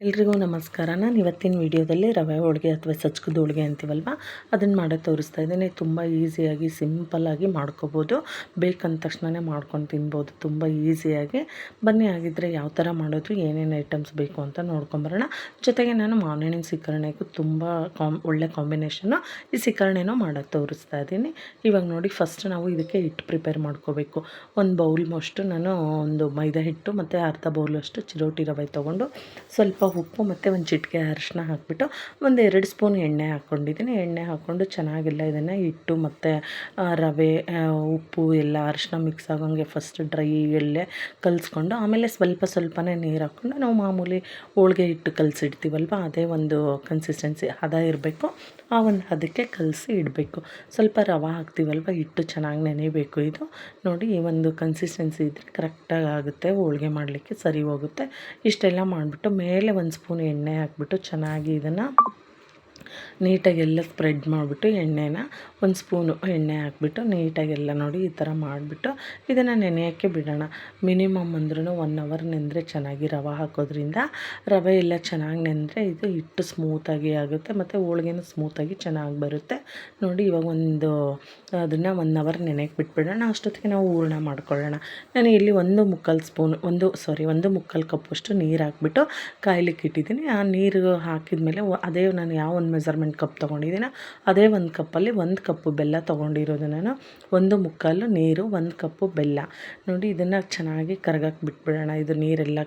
ಎಲ್ರಿಗೂ ನಮಸ್ಕಾರ. ನಾನು ಇವತ್ತಿನ ವಿಡಿಯೋದಲ್ಲಿ ರವೆ ಹೋಳಿಗೆ ಅಥವಾ ಸಜ್ಕದ ಹೋಳಿಗೆ ಅಂತೀವಲ್ವ, ಅದನ್ನು ಮಾಡೋದು ತೋರಿಸ್ತಾ ಇದ್ದೀನಿ. ತುಂಬ ಈಸಿಯಾಗಿ ಸಿಂಪಲ್ಲಾಗಿ ಮಾಡ್ಕೋಬೋದು. ಬೇಕಂದ ತಕ್ಷಣವೇ ಮಾಡ್ಕೊಂಡು ತಿನ್ಬೋದು ತುಂಬ ಈಸಿಯಾಗಿ. ಬನ್ನಿ ಆಗಿದ್ದರೆ ಯಾವ ಥರ ಮಾಡೋದು, ಏನೇನು ಐಟಮ್ಸ್ ಬೇಕು ಅಂತ ನೋಡ್ಕೊಂಬರೋಣ. ಜೊತೆಗೆ ನಾನು ಮಾವಿನಹಣ್ಣಿನ ಸೀಕರಣೆಗೂ ತುಂಬ ಒಳ್ಳೆ ಕಾಂಬಿನೇಷನ್ನು ಈ ಸೀಕರಣೆನೂ ಮಾಡೋದು ತೋರಿಸ್ತಾ ಇದ್ದೀನಿ. ಇವಾಗ ನೋಡಿ, ಫಸ್ಟ್ ನಾವು ಇದಕ್ಕೆ ಹಿಟ್ಟು ಪ್ರಿಪೇರ್ ಮಾಡ್ಕೋಬೇಕು. ಒಂದು ಬೌಲ್ಮಷ್ಟು ನಾನು ಒಂದು ಮೈದಾ ಹಿಟ್ಟು ಮತ್ತು ಅರ್ಧ ಬೌಲಷ್ಟು ಚಿರೋಟಿ ರವೆ ತೊಗೊಂಡು ಸ್ವಲ್ಪ ಉಪ್ಪು ಮತ್ತು ಒಂದು ಚಿಟಿಕೆ ಅರಿಶಿನ ಹಾಕಿಬಿಟ್ಟು ಒಂದು 2 ಸ್ಪೂನ್ ಎಣ್ಣೆ ಹಾಕ್ಕೊಂಡಿದ್ದೀನಿ. ಎಣ್ಣೆ ಹಾಕ್ಕೊಂಡು ಚೆನ್ನಾಗೆಲ್ಲ ಇದನ್ನು ಹಿಟ್ಟು ಮತ್ತು ರವೆ, ಉಪ್ಪು ಎಲ್ಲ ಅರಿಶಿನ ಮಿಕ್ಸ್ ಆಗೋಂಗೆ ಫಸ್ಟ್ ಡ್ರೈ ಎಳ್ಳೆ ಕಲಿಸ್ಕೊಂಡು, ಆಮೇಲೆ ಸ್ವಲ್ಪನೇ ನೀರು ಹಾಕ್ಕೊಂಡು ನಾವು ಮಾಮೂಲಿ ಹೋಳಿಗೆ ಹಿಟ್ಟು ಕಲಸಿಡ್ತೀವಲ್ವ, ಅದೇ ಒಂದು ಕನ್ಸಿಸ್ಟೆನ್ಸಿ ಹದ ಇರಬೇಕು. ಆ ಒಂದು ಹದಕ್ಕೆ ಕಲಸಿ ಇಡಬೇಕು. ಸ್ವಲ್ಪ ರವೆ ಹಾಕ್ತೀವಲ್ವ, ಹಿಟ್ಟು ಚೆನ್ನಾಗಿ ನೆನೆಯಬೇಕು. ಇದು ನೋಡಿ, ಈ ಒಂದು ಕನ್ಸಿಸ್ಟೆನ್ಸಿ ಇದ್ದರೆ ಕರೆಕ್ಟಾಗಿ ಆಗುತ್ತೆ, ಹೋಳಿಗೆ ಮಾಡಲಿಕ್ಕೆ ಸರಿ ಹೋಗುತ್ತೆ. ಇಷ್ಟೆಲ್ಲ ಮಾಡಿಬಿಟ್ಟು ಮೇಲೆ ಒಂದು ಸ್ಪೂನ್ ಎಣ್ಣೆ ಹಾಕ್ಬಿಟ್ಟು ಚೆನ್ನಾಗಿ ಇದನ್ನು ನೀಟಾಗೆಲ್ಲ ಸ್ಪ್ರೆಡ್ ಮಾಡಿಬಿಟ್ಟು ಎಣ್ಣೆನ ಒಂದು ಸ್ಪೂನು ಎಣ್ಣೆ ಹಾಕ್ಬಿಟ್ಟು ನೀಟಾಗೆಲ್ಲ ನೋಡಿ ಈ ಥರ ಮಾಡಿಬಿಟ್ಟು ಇದನ್ನು ನೆನೆಯೋಕ್ಕೆ ಬಿಡೋಣ. ಮಿನಿಮಮ್ ಅಂದ್ರೂ 1 ಅವರ್ ನೆಂದರೆ ಚೆನ್ನಾಗಿ. ರವೆ ಹಾಕೋದ್ರಿಂದ ರವೆ ಎಲ್ಲ ಚೆನ್ನಾಗಿ ನೆಂದರೆ ಇದು ಹಿಟ್ಟು ಸ್ಮೂತಾಗಿ ಆಗುತ್ತೆ ಮತ್ತು ಹೋಳಿಗೆನೂ ಸ್ಮೂತಾಗಿ ಚೆನ್ನಾಗಿ ಬರುತ್ತೆ. ನೋಡಿ, ಇವಾಗ ಅದನ್ನು 1 ಅವರ್ ನೆನೆಯಕ್ಕೆ ಬಿಟ್ಬಿಡೋಣ. ಅಷ್ಟೊತ್ತಿಗೆ ನಾವು ಹೂರಣ ಮಾಡ್ಕೊಳ್ಳೋಣ. ನಾನು ಇಲ್ಲಿ 1 ಕಪ್ಪಷ್ಟು ನೀರು ಹಾಕ್ಬಿಟ್ಟು ಕಾಯ್ಲಿಕ್ಕೆ ಇಟ್ಟಿದ್ದೀನಿ. ಆ ನೀರು ಹಾಕಿದ ಮೇಲೆ ಅದೇ ನಾನು ಯಾವ ಒಂದು ಮೆಜರ್ಮೆಂಟ್ ಕಪ್ ತೊಗೊಂಡಿದ್ದೀನೋ ಅದೇ ಒಂದು ಕಪ್ಪಲ್ಲಿ 1 ಕಪ್ಪು ಬೆಲ್ಲ ತೊಗೊಂಡಿರೋದು ನಾನು. 1/4 ನೀರು, 1 ಕಪ್ಪು ಬೆಲ್ಲ. ನೋಡಿ, ಇದನ್ನು ಚೆನ್ನಾಗಿ ಕರಗಕ್ಕೆ ಬಿಟ್ಬಿಡೋಣ. ಇದು ನೀರೆಲ್ಲ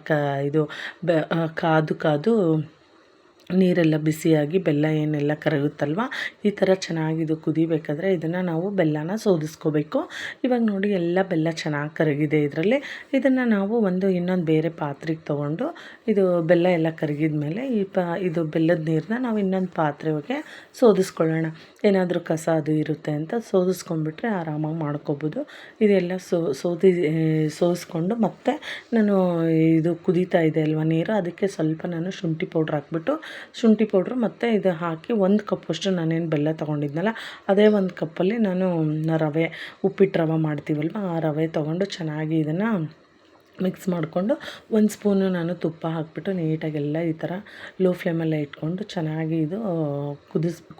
ಕಾದು ನೀರೆಲ್ಲ ಬಿಸಿಯಾಗಿ ಬೆಲ್ಲ ಏನೆಲ್ಲ ಕರಗುತ್ತಲ್ವ, ಈ ಥರ ಚೆನ್ನಾಗಿದು ಕುದಿಬೇಕಾದ್ರೆ ಇದನ್ನು ನಾವು ಬೆಲ್ಲನ ಸೋದಿಸ್ಕೋಬೇಕು. ಇವಾಗ ನೋಡಿ, ಎಲ್ಲ ಬೆಲ್ಲ ಚೆನ್ನಾಗಿ ಕರಗಿದೆ. ಇದನ್ನು ನಾವು ಇನ್ನೊಂದು ಬೇರೆ ಪಾತ್ರೆಗೆ ತೊಗೊಂಡು ಇದು ಬೆಲ್ಲ ಎಲ್ಲ ಕರಗಿದ ಮೇಲೆ ಇದು ಬೆಲ್ಲದ ನೀರನ್ನ ನಾವು ಇನ್ನೊಂದು ಪಾತ್ರೆಗೆ ಸೋದಿಸ್ಕೊಳ್ಳೋಣ. ಏನಾದರೂ ಕಸ ಅದು ಇರುತ್ತೆ ಅಂತ ಸೋದಿಸ್ಕೊಂಡ್ಬಿಟ್ರೆ ಆರಾಮಾಗಿ ಮಾಡ್ಕೋಬೋದು. ಇದೆಲ್ಲ ಸೋದಿಸ್ಕೊಂಡು ಮತ್ತೆ ನಾನು ಇದು ಕುದೀತಾ ಇದೆ ಅಲ್ವ ನೀರು, ಅದಕ್ಕೆ ಸ್ವಲ್ಪ ನಾನು ಶುಂಠಿ ಪೌಡ್ರು ಮತ್ತು ಇದು ಹಾಕಿ 1 ಕಪ್ಪಷ್ಟು ನಾನೇನು ಬೆಲ್ಲ ತೊಗೊಂಡಿದ್ನಲ್ಲ ಅದೇ 1 ಕಪ್ಪಲ್ಲಿ ನಾನು ರವೆ, ಉಪ್ಪಿಟ್ಟು ರವೆ ಮಾಡ್ತೀವಲ್ವ, ಆ ರವೆ ತೊಗೊಂಡು ಚೆನ್ನಾಗಿ ಇದನ್ನು ಮಿಕ್ಸ್ ಮಾಡಿಕೊಂಡು 1 ಸ್ಪೂನು ನಾನು ತುಪ್ಪ ಹಾಕಿಬಿಟ್ಟು ನೀಟಾಗೆಲ್ಲ ಈ ಥರ ಲೋ ಫ್ಲೇಮಲ್ಲೇ ಇಟ್ಕೊಂಡು ಚೆನ್ನಾಗಿ ಇದು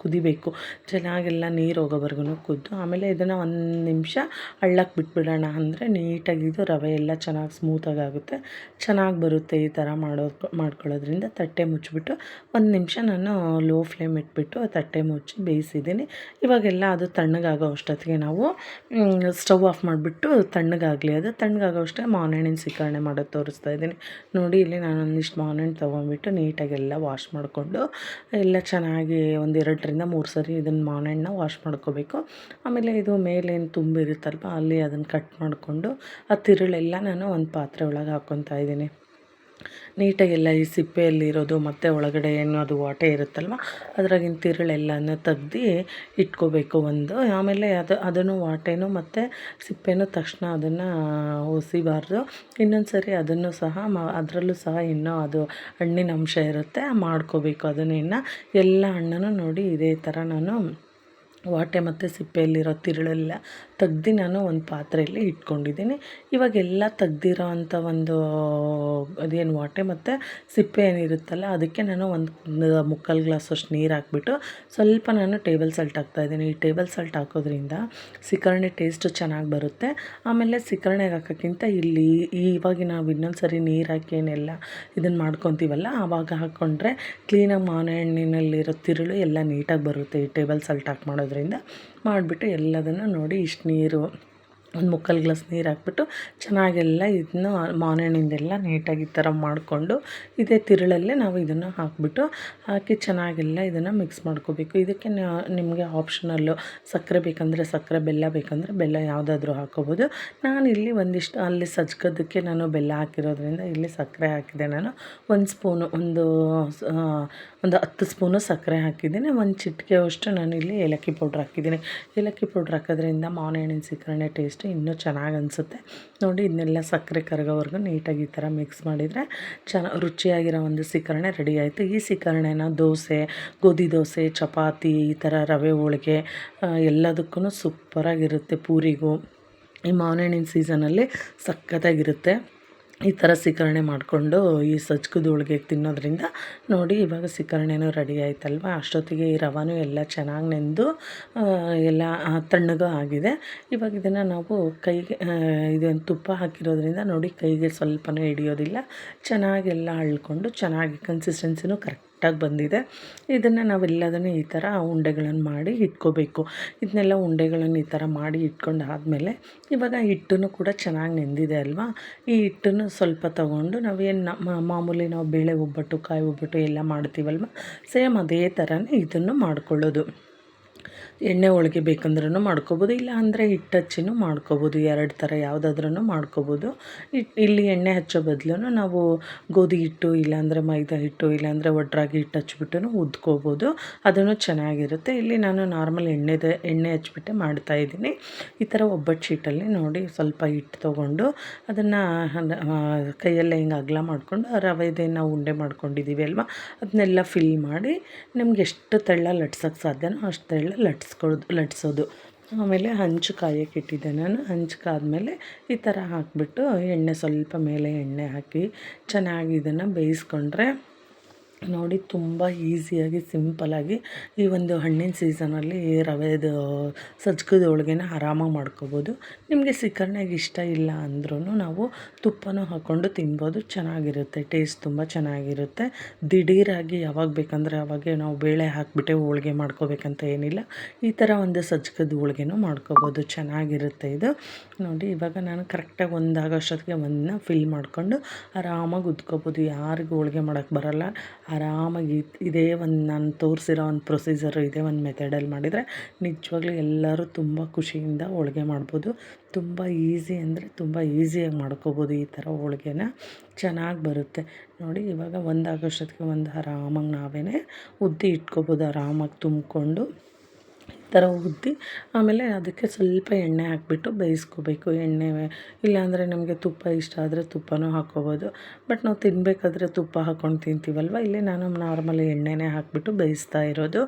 ಕುದಿಬೇಕು. ಚೆನ್ನಾಗೆಲ್ಲ ನೀರು ಹೋಗೋವರೆಗೂ ಕುದ್ದು ಆಮೇಲೆ ಇದನ್ನು 1 ನಿಮಿಷ ಹಳ್ಳಕ್ಕೆ ಬಿಟ್ಬಿಡೋಣ. ಅಂದರೆ ನೀಟಾಗಿ ಇದು ರವೆ ಎಲ್ಲ ಚೆನ್ನಾಗಿ ಸ್ಮೂತಾಗಿ ಆಗುತ್ತೆ, ಚೆನ್ನಾಗಿ ಬರುತ್ತೆ. ಈ ಥರ ಮಾಡ್ಕೊಳ್ಳೋದ್ರಿಂದ ತಟ್ಟೆ ಮುಚ್ಚಿಬಿಟ್ಟು 1 ನಿಮಿಷ ನಾನು ಲೋ ಫ್ಲೇಮ್ ಇಟ್ಬಿಟ್ಟು ತಟ್ಟೆ ಮುಚ್ಚಿ ಬೇಯಿಸಿದ್ದೀನಿ. ಇವಾಗೆಲ್ಲ ಅದು ತಣ್ಣಗಾಗೋ ಅಷ್ಟೊತ್ತಿಗೆ ನಾವು ಸ್ಟವ್ ಆಫ್ ಮಾಡಿಬಿಟ್ಟು ತಣ್ಣಗಾಗಲಿ. ಅದು ತಣ್ಣಗಾಗೋ ಅಷ್ಟೇ ಮಾವಿನಹಣ್ಣಿನ ಸೀಕರಣೆ ಮಾಡೋದು ತೋರಿಸ್ತಾ ಇದ್ದೀನಿ. ನೋಡಿ, ಇಲ್ಲಿ ನಾನು ಒಂದಿಷ್ಟು ಮಾವಿನಹಣ್ಣು ತೊಗೊಂಡ್ಬಿಟ್ಟು ನೀಟಾಗೆಲ್ಲ ವಾಶ್ ಮಾಡಿಕೊಂಡು ಎಲ್ಲ ಚೆನ್ನಾಗಿ 1 2ರಿಂದ 3 ಸರಿ ಇದನ್ನು ಮಾವಿನಹಣ್ಣನ್ನ ವಾಶ್ ಮಾಡ್ಕೋಬೇಕು. ಆಮೇಲೆ ಇದು ಮೇಲೇನು ತುಂಬಿರುತ್ತಲ್ವ ಅಲ್ಲಿ ಅದನ್ನು ಕಟ್ ಮಾಡಿಕೊಂಡು ಆ ತಿರುಳೆಲ್ಲ ನಾನು ಒಂದು ಪಾತ್ರೆ ಒಳಗೆ ಹಾಕ್ಕೊತಾ ಇದ್ದೀನಿ. ನೀಟಾಗೆಲ್ಲ ಈ ಸಿಪ್ಪೆಯಲ್ಲಿರೋದು ಮತ್ತು ಒಳಗಡೆ ಏನು ಅದು ವಾಟೆ ಇರುತ್ತಲ್ವ ಅದ್ರಾಗಿನ ತಿರುಳೆಲ್ಲನೂ ತೆಗ್ದು ಇಟ್ಕೋಬೇಕು. ಆಮೇಲೆ ಅದನ್ನು ವಾಟೆನೂ ಮತ್ತು ಸಿಪ್ಪೆನೂ ತಕ್ಷಣ ಅದನ್ನು ಒಸಿಬಾರ್ದು. ಇನ್ನೊಂದು ಸರಿ ಅದನ್ನು ಸಹ ಅದರಲ್ಲೂ ಸಹ ಇನ್ನೂ ಅದು ಹಣ್ಣಿನ ಅಂಶ ಇರುತ್ತೆ, ಮಾಡ್ಕೋಬೇಕು. ಅದನ್ನು ಎಲ್ಲ ಹಣ್ಣನ್ನು ನೋಡಿ ಇದೇ ಥರ ನಾನು ವಾಟೆ ಮತ್ತು ಸಿಪ್ಪೆಯಲ್ಲಿರೋ ತಿರುಳೆಲ್ಲ ತೆಗ್ದು ನಾನು ಒಂದು ಪಾತ್ರೆಯಲ್ಲಿ ಇಟ್ಕೊಂಡಿದ್ದೀನಿ. ಇವಾಗೆಲ್ಲ ತೆಗ್ದಿರೋ ಅಂಥ ಅದೇನು ವಾಟೆ ಮತ್ತು ಸಿಪ್ಪೆ ಏನಿರುತ್ತಲ್ಲ ಅದಕ್ಕೆ ನಾನು 1 ಗ್ಲಾಸಷ್ಟು ನೀರು ಹಾಕ್ಬಿಟ್ಟು ಸ್ವಲ್ಪ ನಾನು ಟೇಬಲ್ ಸಾಲ್ಟ್ ಹಾಕ್ತಾಯಿದ್ದೀನಿ. ಈ ಟೇಬಲ್ ಸಾಲ್ಟ್ ಹಾಕೋದ್ರಿಂದ ಸೀಕರಣೆ ಟೇಸ್ಟು ಚೆನ್ನಾಗಿ ಬರುತ್ತೆ. ಆಮೇಲೆ ಸೀಕರಣೆಗೆ ಹಾಕೋಕ್ಕಿಂತ ಇವಾಗ ನಾವು ಇನ್ನೊಂದು ಸರಿ ನೀರು ಹಾಕಿ ಏನೆಲ್ಲ ಇದನ್ನು ಮಾಡ್ಕೊತೀವಲ್ಲ ಆವಾಗ ಹಾಕ್ಕೊಂಡ್ರೆ ಕ್ಲೀನಾಗಿ ಮಾವಿನಹಣ್ಣಿನಲ್ಲಿರೋ ತಿರುಳು ಎಲ್ಲ ನೀಟಾಗಿ ಬರುತ್ತೆ. ಈ ಟೇಬಲ್ ಸಾಲ್ಟ್ ಹಾಕಿ ಮಾಡಿಬಿಟ್ಟು ಎಲ್ಲದನ್ನು ನೋಡಿ ಇಷ್ಟು ನೀರು 1 ಗ್ಲಾಸ್ ನೀರು ಹಾಕ್ಬಿಟ್ಟು ಚೆನ್ನಾಗೆಲ್ಲ ಇದನ್ನು ಮಾವಿನಹಣ್ಣಿಂದೆಲ್ಲ ನೀಟಾಗಿ ಈ ಥರ ಮಾಡಿಕೊಂಡು ಇದೇ ತಿರುಳಲ್ಲೇ ನಾವು ಇದನ್ನು ಹಾಕಿ ಚೆನ್ನಾಗೆಲ್ಲ ಇದನ್ನು ಮಿಕ್ಸ್ ಮಾಡ್ಕೋಬೇಕು. ಇದಕ್ಕೆ ನಿಮಗೆ ಆಪ್ಷನಲ್ಲು ಸಕ್ಕರೆ ಬೇಕಂದರೆ ಸಕ್ಕರೆ, ಬೆಲ್ಲ ಬೇಕಂದರೆ ಬೆಲ್ಲ ಯಾವುದಾದ್ರೂ ಹಾಕ್ಕೋಬೋದು. ನಾನಿಲ್ಲಿ ಒಂದಿಷ್ಟು ಅಲ್ಲಿ ಸಜ್ಕದಕ್ಕೆ ನಾನು ಬೆಲ್ಲ ಹಾಕಿರೋದ್ರಿಂದ ಇಲ್ಲಿ ಸಕ್ಕರೆ ಹಾಕಿದೆ. ನಾನು 1 ಸ್ಪೂನು ಒಂದು 10 ಸ್ಪೂನು ಸಕ್ಕರೆ ಹಾಕಿದ್ದೀನಿ. 1 ಚಿಟಿಕೆಯಷ್ಟು ನಾನು ಇಲ್ಲಿ ಏಲಕ್ಕಿ ಪೌಡ್ರ್ ಹಾಕಿದ್ದೀನಿ. ಏಲಕ್ಕಿ ಪೌಡ್ರ್ ಹಾಕೋದ್ರಿಂದ ಮಾವಿನಹಣ್ಣಿನ ಸೀಕರಣೆ ಟೇಸ್ಟ್ ಇನ್ನೂ ಚೆನ್ನಾಗಿ ಅನಿಸುತ್ತೆ. ನೋಡಿ, ಇದನ್ನೆಲ್ಲ ಸಕ್ಕರೆ ಕರಗೋವರೆಗೂ ನೀಟಾಗಿ ಈ ಥರ ಮಿಕ್ಸ್ ಮಾಡಿದರೆ ರುಚಿಯಾಗಿರೋ ಒಂದು ಸೀಕರಣೆ ರೆಡಿ ಆಯಿತು. ಈ ಸೀಕರಣೆನ ದೋಸೆ, ಗೋಧಿ ದೋಸೆ, ಚಪಾತಿ, ಈ ಥರ ರವೆ ಹೋಳಿಗೆ ಎಲ್ಲದಕ್ಕೂ ಸೂಪರಾಗಿರುತ್ತೆ. ಪೂರಿಗೂ ಈ ಮಾವಿನಹಣ್ಣಿನ ಸೀಸನಲ್ಲಿ ಸಖತ್ತಾಗಿರುತ್ತೆ. ಈ ಥರ ಸಿಕರಣೆ ಮಾಡಿಕೊಂಡು ಈ ಸಜ್ಕದ ಹೋಳಿಗೆ ತಿನ್ನೋದ್ರಿಂದ ನೋಡಿ ಇವಾಗ ಸಿಕರಣೆನೂ ರೆಡಿ ಆಯ್ತಲ್ವ. ಅಷ್ಟೊತ್ತಿಗೆ ಈ ರವಾನು ಎಲ್ಲ ಚೆನ್ನಾಗಿ ನೆಂದು ಎಲ್ಲ ತಣ್ಣಗೂ ಆಗಿದೆ. ಇವಾಗ ಇದನ್ನು ನಾವು ಕೈಗೆ ಇದನ್ನು ತುಪ್ಪ ಹಾಕಿರೋದ್ರಿಂದ ನೋಡಿ ಕೈಗೆ ಸ್ವಲ್ಪನೂ ಹಿಡಿಯೋದಿಲ್ಲ. ಚೆನ್ನಾಗೆಲ್ಲ ಅಳ್ಕೊಂಡು ಚೆನ್ನಾಗಿ ಕನ್ಸಿಸ್ಟೆನ್ಸಿನೂ ಕರೆಕ್ಟಾಗಿ ಬಂದಿದೆ. ಇದನ್ನು ನಾವೆಲ್ಲದನ್ನು ಈ ಥರ ಉಂಡೆಗಳನ್ನು ಮಾಡಿ ಇಟ್ಕೋಬೇಕು. ಇದನ್ನೆಲ್ಲ ಉಂಡೆಗಳನ್ನು ಈ ಥರ ಮಾಡಿ ಇಟ್ಕೊಂಡಾದಮೇಲೆ ಇವಾಗ ಹಿಟ್ಟನ್ನು ಕೂಡ ಚೆನ್ನಾಗಿ ನೆಂದಿದೆ ಅಲ್ವಾ. ಈ ಹಿಟ್ಟನ್ನು ಸ್ವಲ್ಪ ತೊಗೊಂಡು ನಾವೇನು ಮಾಮೂಲಿ ನಾವು ಬೇಳೆ ಒಬ್ಬಟ್ಟು, ಕಾಯಿ ಒಬ್ಬಟ್ಟು ಎಲ್ಲ ಮಾಡ್ತೀವಲ್ವ, ಸೇಮ್ ಅದೇ ಥರನೇ ಇದನ್ನು ಮಾಡ್ಕೊಳ್ಳೋದು. ಎಣ್ಣೆ ಹೋಳಿಗೆ ಬೇಕಂದ್ರೂ ಮಾಡ್ಕೊಬೋದು, ಇಲ್ಲ ಅಂದರೆ ಹಿಟ್ಟು ಹಚ್ಚಿನೂ ಮಾಡ್ಕೊಬೋದು. 2 ಥರ ಯಾವುದಾದ್ರೂ ಮಾಡ್ಕೊಬೋದು. ಇಲ್ಲಿ ಎಣ್ಣೆ ಹಚ್ಚೋ ಬದಲು ನಾವು ಗೋಧಿ ಹಿಟ್ಟು, ಇಲ್ಲಾಂದರೆ ಮೈದಾ ಹಿಟ್ಟು, ಇಲ್ಲಾಂದರೆ ಒಡ್ರಾಗಿ ಹಿಟ್ಟು ಹಚ್ಬಿಟ್ಟು ಉದ್ಕೋಬೋದು. ಅದನ್ನು ಚೆನ್ನಾಗಿರುತ್ತೆ. ಇಲ್ಲಿ ನಾನು ನಾರ್ಮಲ್ ಎಣ್ಣೆ ಹಚ್ಬಿಟ್ಟೆ ಮಾಡ್ತಾಯಿದ್ದೀನಿ. ಈ ಥರ ಒಬ್ಬಟ್ಟು ಶೀಟಲ್ಲಿ ನೋಡಿ ಸ್ವಲ್ಪ ಹಿಟ್ಟು ತೊಗೊಂಡು ಅದನ್ನು ಕೈಯಲ್ಲೇ ಹಿಂಗೆ ಅಗಲ ಮಾಡಿಕೊಂಡು ರವೆದೇ ನಾವು ಉಂಡೆ ಮಾಡ್ಕೊಂಡಿದ್ದೀವಿ ಅಲ್ವಾ, ಅದನ್ನೆಲ್ಲ ಫಿಲ್ ಮಾಡಿ ನಮ್ಗೆ ಎಷ್ಟು ತೆಳ್ಳ ಲಟ್ಸೋಕ್ಕೆ ಸಾಧ್ಯನೋ ಅಷ್ಟು ತೆಳ್ಳ ಲಟ್ಸೋದು. ಆಮೇಲೆ ಹಂಚು ಕಾಯಕ್ಕೆ ಇಟ್ಟಿದ್ದೆ ನಾನು. ಹಂಚು ಕಾದ್ಮೇಲೆ ಈ ಥರ ಹಾಕಿಬಿಟ್ಟು ಸ್ವಲ್ಪ ಮೇಲೆ ಎಣ್ಣೆ ಹಾಕಿ ಚೆನ್ನಾಗಿ ಇದನ್ನು ಬೇಯಿಸ್ಕೊಂಡ್ರೆ ನೋಡಿ ತುಂಬ ಈಸಿಯಾಗಿ ಸಿಂಪಲಾಗಿ ಈ ಒಂದು ಹಣ್ಣಿನ ಸೀಸನಲ್ಲಿ ರವೆದು ಸಜ್ಕದ ಹೋಳಿಗೆನ ಆರಾಮಾಗಿ ಮಾಡ್ಕೋಬೋದು. ನಿಮಗೆ ಸಿಕರ್ಣೆಗೆ ಇಷ್ಟ ಇಲ್ಲ ಅಂದ್ರೂ ನಾವು ತುಪ್ಪನೂ ಹಾಕ್ಕೊಂಡು ತಿನ್ಬೋದು. ಚೆನ್ನಾಗಿರುತ್ತೆ, ಟೇಸ್ಟ್ ತುಂಬ ಚೆನ್ನಾಗಿರುತ್ತೆ. ದಿಢೀರಾಗಿ ಯಾವಾಗ ಬೇಕಂದರೆ ಅವಾಗೆ ನಾವು ಬೇಳೆ ಹಾಕಿಬಿಟ್ಟೆ ಹೋಳಿಗೆ ಮಾಡ್ಕೋಬೇಕಂತ ಏನಿಲ್ಲ. ಈ ಥರ ಒಂದು ಸಜ್ಕದ ಹೋಳಿಗೆನೂ ಮಾಡ್ಕೋಬೋದು, ಚೆನ್ನಾಗಿರುತ್ತೆ ಇದು. ನೋಡಿ ಇವಾಗ ನಾನು ಕರೆಕ್ಟಾಗಿ ಒಂದಾಗೋಷ್ಟೊತ್ತಿಗೆ ಒಂದನ್ನ ಫಿಲ್ ಮಾಡಿಕೊಂಡು ಆರಾಮಾಗಿ ಉದ್ಕೋಬೋದು. ಯಾರಿಗೂ ಹೋಳಿಗೆ ಮಾಡೋಕ್ಕೆ ಬರೋಲ್ಲ, ಆರಾಮಾಗಿ ಇದೇ ಒಂದು ನಾನು ತೋರಿಸಿರೋ ಒಂದು ಪ್ರೊಸೀಜರು, ಇದೇ ಒಂದು ಮೆಥಡಲ್ಲಿ ಮಾಡಿದರೆ ನಿಜವಾಗ್ಲೂ ಎಲ್ಲರೂ ತುಂಬ ಖುಷಿಯಿಂದ ಹೋಳಿಗೆ ಮಾಡ್ಬೋದು. ತುಂಬ ಈಸಿ ಅಂದರೆ ತುಂಬ ಈಸಿಯಾಗಿ ಮಾಡ್ಕೋಬೋದು ಈ ಥರ ಹೋಳಿಗೆನ, ಚೆನ್ನಾಗಿ ಬರುತ್ತೆ. ನೋಡಿ ಇವಾಗ ಒಂದಾಗೋಷ್ಟೊತ್ತಿಗೆ ಒಂದು ಆರಾಮಾಗಿ ನಾವೇ ಉದ್ದಿ ಇಟ್ಕೋಬೋದು, ಆರಾಮಾಗಿ ತುಂಬಿಕೊಂಡು ಈ ಥರ ಉದ್ದಿ. ಆಮೇಲೆ ಅದಕ್ಕೆ ಸ್ವಲ್ಪ ಎಣ್ಣೆ ಹಾಕಿಬಿಟ್ಟು ಬೇಯಿಸ್ಕೋಬೇಕು. ಎಣ್ಣೆ ಇಲ್ಲಾಂದರೆ ನಮಗೆ ತುಪ್ಪ ಇಷ್ಟ ಆದರೆ ತುಪ್ಪನೂ ಹಾಕ್ಕೋಬೋದು. ಬಟ್ ನಾವು ತಿನ್ನಬೇಕಾದ್ರೆ ತುಪ್ಪ ಹಾಕ್ಕೊಂಡು ತಿಂತೀವಲ್ವ, ಇಲ್ಲಿ ನಾನು ನಾರ್ಮಲ್ ಎಣ್ಣೆನೇ ಹಾಕಿಬಿಟ್ಟು ಬೇಯಿಸ್ತಾ ಇರೋದು.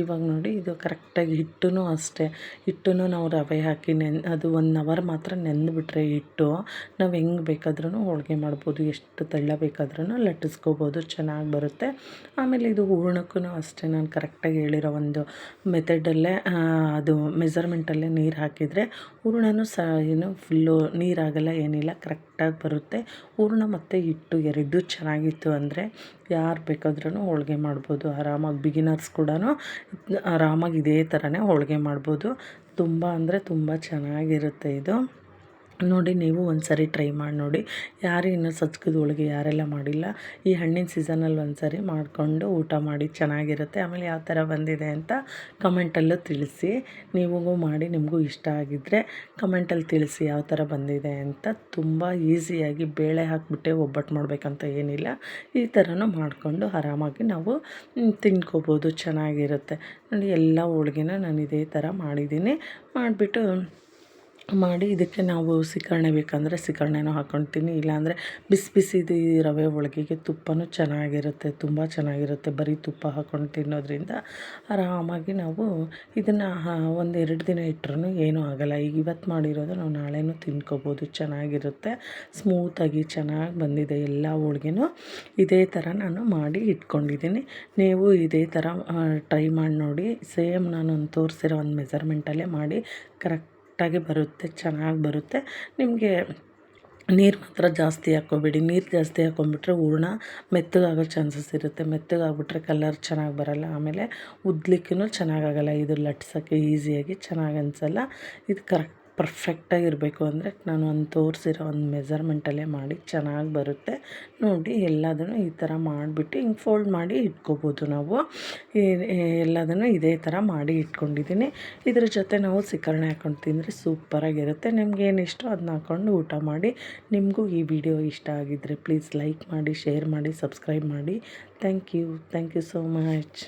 ಇವಾಗ ನೋಡಿ ಇದು ಕರೆಕ್ಟಾಗಿ ಹಿಟ್ಟೂ ಅಷ್ಟೇ. ಹಿಟ್ಟನ್ನು ನಾವು ರವೆ ಹಾಕಿ ಅದು 1 ಅವರ್ ಮಾತ್ರ ನೆಂದುಬಿಟ್ರೆ ಹಿಟ್ಟು ನಾವು ಹೆಂಗೆ ಬೇಕಾದ್ರೂ ಹೋಳಿಗೆ ಮಾಡ್ಬೋದು. ಎಷ್ಟು ತೆಳ್ಳ ಬೇಕಾದ್ರೂ ಲಟ್ಟಿಸ್ಕೋಬೋದು, ಚೆನ್ನಾಗಿ ಬರುತ್ತೆ. ಆಮೇಲೆ ಇದು ಹೂರ್ಣಕ್ಕೂ ಅಷ್ಟೇ ನಾನು ಕರೆಕ್ಟಾಗಿ ಹೇಳಿರೋ ಒಂದು ಮೆಥಡಲ್ಲೇ ಅದು ಮೆಜರ್ಮೆಂಟಲ್ಲೇ ನೀರು ಹಾಕಿದರೆ ಹೂರಣನೂ ಏನು ಫುಲ್ಲು ನೀರಾಗಲ್ಲ, ಏನಿಲ್ಲ, ಕರೆಕ್ಟಾಗಿ ಬರುತ್ತೆ. ಹೂರಣ ಮತ್ತು ಹಿಟ್ಟು ಎರಡೂ ಚೆನ್ನಾಗಿತ್ತು ಅಂದರೆ ಯಾರು ಬೇಕಾದ್ರೂ ಹೋಳಿಗೆ ಮಾಡ್ಬೋದು ಆರಾಮಾಗಿ. ಬಿಗಿನರ್ಸ್ ಕೂಡ ಆರಾಮಾಗಿ ಇದೇ ಥರನೇ ಹೋಳಿಗೆ ಮಾಡ್ಬೋದು. ತುಂಬ ಅಂದರೆ ತುಂಬ ಚೆನ್ನಾಗಿರುತ್ತೆ ಇದು. ನೋಡಿ ನೀವು ಒಂದು ಸರಿ ಟ್ರೈ ಮಾಡಿ ನೋಡಿ. ಯಾರು ಇನ್ನೂ ಸಜ್ಕದ ಹೋಳಿಗೆ ಯಾರೆಲ್ಲ ಮಾಡಿಲ್ಲ, ಈ ಹಣ್ಣಿನ ಸೀಸನಲ್ಲಿ ಒಂದು ಸರಿ ಮಾಡಿಕೊಂಡು ಊಟ ಮಾಡಿ, ಚೆನ್ನಾಗಿರುತ್ತೆ. ಆಮೇಲೆ ಯಾವ ಥರ ಬಂದಿದೆ ಅಂತ ಕಮೆಂಟಲ್ಲೂ ತಿಳಿಸಿ. ನೀವು ಮಾಡಿ ನಿಮಗೂ ಇಷ್ಟ ಆಗಿದ್ದರೆ ಕಮೆಂಟಲ್ಲಿ ತಿಳಿಸಿ ಯಾವ ಥರ ಬಂದಿದೆ ಅಂತ. ತುಂಬ ಈಸಿಯಾಗಿ ಬೇಳೆ ಹಾಕಿಬಿಟ್ಟೆ ಒಬ್ಬಟ್ಟು ಮಾಡಬೇಕಂತ ಏನಿಲ್ಲ, ಈ ಥರನೂ ಮಾಡಿಕೊಂಡು ಆರಾಮಾಗಿ ನಾವು ತಿನ್ಕೋಬೋದು, ಚೆನ್ನಾಗಿರುತ್ತೆ. ನೋಡಿ ಎಲ್ಲ ಹೋಳಿಗೆನ ನಾನು ಇದೇ ಥರ ಮಾಡಿದ್ದೀನಿ. ಮಾಡಿ ಇದಕ್ಕೆ ನಾವು ಸಿಕರಣೆ ಬೇಕಂದರೆ ಸಿಕರಣೆನೂ ಹಾಕ್ಕೊಳ್ತೀನಿ, ಇಲ್ಲಾಂದರೆ ಬಿಸಿ ಬಿಸಿದು ಈ ರವೆ ಹೋಳಿಗೆಗೆ ತುಪ್ಪನೂ ಚೆನ್ನಾಗಿರುತ್ತೆ, ತುಂಬ ಚೆನ್ನಾಗಿರುತ್ತೆ. ಬರೀ ತುಪ್ಪ ಹಾಕ್ಕೊಂಡು ತಿನ್ನೋದ್ರಿಂದ ಆರಾಮಾಗಿ ನಾವು ಇದನ್ನು 1-2 ದಿನ ಇಟ್ಟರೂ ಏನೂ ಆಗೋಲ್ಲ. ಈಗ ಇವತ್ತು ಮಾಡಿರೋದು ನಾವು ನಾಳೆನೂ ತಿನ್ಕೋಬೋದು, ಚೆನ್ನಾಗಿರುತ್ತೆ. ಸ್ಮೂತಾಗಿ ಚೆನ್ನಾಗಿ ಬಂದಿದೆ ಎಲ್ಲ ಹೋಳಿಗೆನೂ. ಇದೇ ಥರ ನಾನು ಮಾಡಿ ಇಟ್ಕೊಂಡಿದ್ದೀನಿ. ನೀವು ಇದೇ ಥರ ಟ್ರೈ ಮಾಡಿ ನೋಡಿ. ಸೇಮ್ ನಾನು ತೋರಿಸಿರೋ ಒಂದು ಮೆಜರ್ಮೆಂಟಲ್ಲೇ ಮಾಡಿ ಕರೆಕ್ಟಾಗಿ ಬರುತ್ತೆ, ಚೆನ್ನಾಗಿ ಬರುತ್ತೆ. ನಿಮಗೆ ನೀರು ಮಾತ್ರ ಜಾಸ್ತಿ ಹಾಕ್ಕೋಬೇಡಿ. ನೀರು ಜಾಸ್ತಿ ಹಾಕ್ಕೊಂಬಿಟ್ರೆ ಹೂರಣ ಮೆತ್ತಗಾಗೋ ಚಾನ್ಸಸ್ ಇರುತ್ತೆ. ಮೆತ್ತಗಾಗ್ಬಿಟ್ರೆ ಕಲರ್ ಚೆನ್ನಾಗಿ ಬರೋಲ್ಲ, ಆಮೇಲೆ ಉದ್ಲಿಕ್ಕೂ ಚೆನ್ನಾಗಾಗಲ್ಲ. ಇದು ಲಟ್ಸೋಕ್ಕೆ ಈಸಿಯಾಗಿ ಚೆನ್ನಾಗಿ ಅನಿಸಲ್ಲ. ಇದು ಪರ್ಫೆಕ್ಟಾಗಿರಬೇಕು ಅಂದರೆ ನಾನು ತೋರಿಸಿರೋ ಒಂದು ಮೆಜರ್ಮೆಂಟಲ್ಲೇ ಮಾಡಿ ಚೆನ್ನಾಗಿ ಬರುತ್ತೆ. ನೋಡಿ ಎಲ್ಲದನ್ನು ಈ ಥರ ಮಾಡಿಬಿಟ್ಟು ಹಿಂಗೆ ಫೋಲ್ಡ್ ಮಾಡಿ ಇಟ್ಕೋಬೋದು ನಾವು. ಎಲ್ಲದನ್ನು ಇದೇ ಥರ ಮಾಡಿ ಇಟ್ಕೊಂಡಿದ್ದೀನಿ. ಇದ್ರ ಜೊತೆ ನಾವು ಸಿಕರಣೆ ಹಾಕ್ಕೊಂಡು ತಿಂದರೆ ಸೂಪರಾಗಿರುತ್ತೆ. ನಿಮ್ಗೇನು ಇಷ್ಟೋ ಅದನ್ನ ಹಾಕ್ಕೊಂಡು ಊಟ ಮಾಡಿ. ನಿಮಗೂ ಈ ವಿಡಿಯೋ ಇಷ್ಟ ಆಗಿದ್ದರೆ ಪ್ಲೀಸ್ ಲೈಕ್ ಮಾಡಿ, ಶೇರ್ ಮಾಡಿ, ಸಬ್ಸ್ಕ್ರೈಬ್ ಮಾಡಿ. Thank you so much.